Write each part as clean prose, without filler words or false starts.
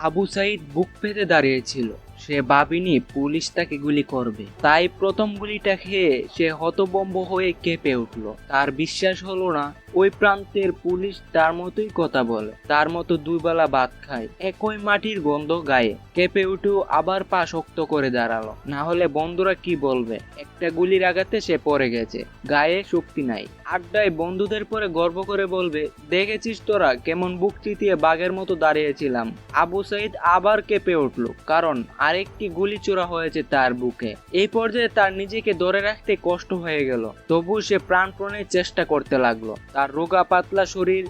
আবু সাইদ বুক পেতে দাঁড়িয়েছিল। সে ভাবেনি পুলিশ তাকে গুলি করবে, তাই প্রথম গুলিটা খেয়ে সে হতভম্ব হয়ে কেঁপে উঠল। তার বিশ্বাস হলো না ওই প্রান্তের পুলিশ তার মতোই কথা বলে, তার মতো দুবেলা ভাত খায়, একই মাটির গন্ধ গায়ে। কেঁপে উঠেও আবার পা শক্ত করে দাঁড়ালো, না হলে বন্ধুরা কি বলবে। একটা গুলির আঘাতে সে পড়ে গেছে, গায়ে শক্তি নাই। আড্ডায় বন্ধুদের পরে গর্ব করে বলবে, দেখেছিস তোরা কেমন বুক চিতিয়ে বাঘের মতো দাঁড়িয়েছিলাম। আবু সাইদ আবার কেঁপে উঠল, কারণ আরেকটি গুলি চোরা হয়েছে তার বুকে। এই পর্যায়ে তার নিজেকে ধরে রাখতে কষ্ট হয়ে গেল, তবু সে প্রাণপণে চেষ্টা করতে লাগলো। তার রোগা পাতলা শরীর,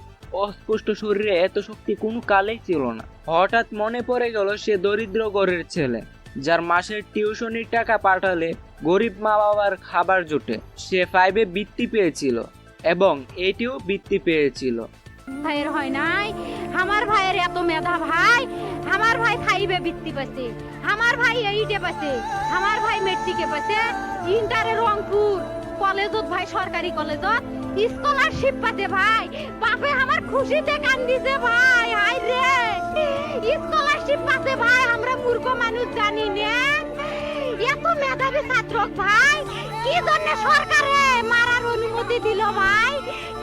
অস্পষ্ট শরীরে এত শক্তি কোনো কালেই ছিল না। হঠাৎ মনে পড়ে গেল সে দরিদ্র ঘরের ছেলে, যার মাসের টিউশনির টাকা পাঠালে গরিব মা বাবার খাবার জোটে। সে 5-এ বৃত্তি পেয়েছিল এবং এটিও বৃত্তি পেয়েছিল। ভাইয়ের হয় নাই, আমার ভাইয়ের এত মেধা ভাই। আমার ভাই 5-এ বৃত্তি পাইছে, আমার ভাই 8-এ পাইছে, আমার ভাই মেট্রিকে পাইছে, ইন্টারে রংপুর কলেজত ভাই, সরকারি কলেজত স্কলারশিপ পাতে ভাই। বাপে আমার খুশিতে কান্দিছে ভাই। হাই রে, স্কলারশিপ পাতে ভাই। আমরা মূর্খ মানুষ জানি না এত মেধাবী ছাত্র ভাই কি জন্য সরকারে মারার অনুমতি দিল ভাই,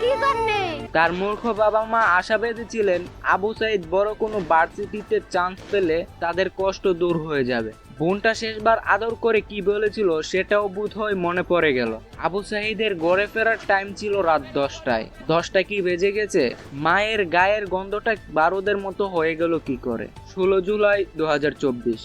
কি জন্য? তার মূর্খ বাবা মা আশা বেঁধেছিলেন আবু সাইদ বড় কোনো ভার্সিটিতে চান্স পেলে তাদের কষ্ট দূর হয়ে যাবে। বোনটা শেষবার আদর করে কি বলেছিল সেটাও বোধহয় মনে পড়ে গেল। আবু সাইদের ঘরে ফেরার টাইম ছিল রাত 10টায়। 10টা কি বেজে গেছে? মায়ের গায়ের গন্ধটা বারুদের মতো হয়ে গেল কি করে? 16 জুলাই 2024।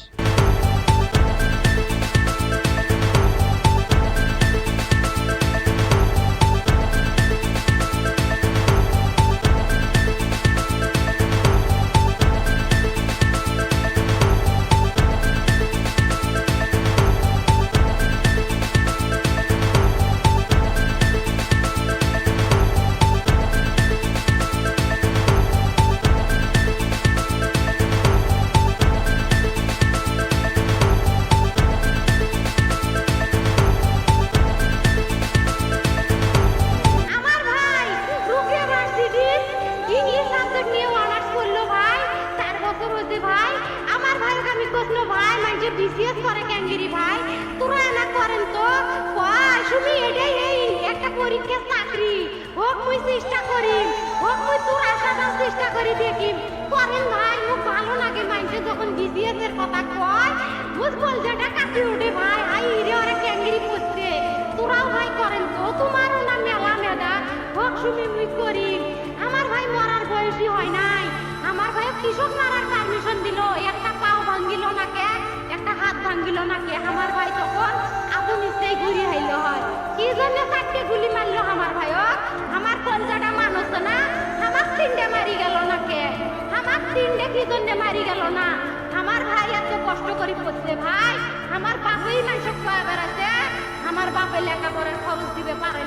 বিসিএস করে ক্যাঙ্গেরি ভাই, তোরা না করেন তো কয় শুনি এটাই এই একটা পরীক্ষা চাকরি হোক, মুই চেষ্টা করি হোক, মুই তোর আশাটা চেষ্টা করি দেখি করেন ভাই। মুখ ভালো লাগে মাইন্ডে যখন বিসিএস এর কথা কয়, বুঝ বল যেটা কাটি উঠে ভাই। হাই রে ওরা ক্যাঙ্গেরি করছে, তোরাও ভাই করেন তো, তোমারও না মেলা মেধা হোক, শুনি মুই করি। আমার ভাই মরার বয়সী হয় নাই, আমার ভাই কৃষক মারার পারমিশন দিল, একটা পাও ভাঙ্গিল না কে, একটা হাত ভাঙ্গিল না কে। আমার ভাই তখন আদৌ নিশ্চয়ই ঘুরি হাইল হয়, কি জন্য 4টে গুলি মারলো আমার ভাইও। আমার কলজাটা মানুষ না, আমার 3টে মারি গেল না কে, আমার 3টে কি জন্য মারি গেল না। আমার ভাই এত কষ্ট করে পড়ছে ভাই, আমার বাপই মানুষ কয়ে বেড়াচ্ছে, আমার বাপে লেখাপড়ার খরচ দিবে পারে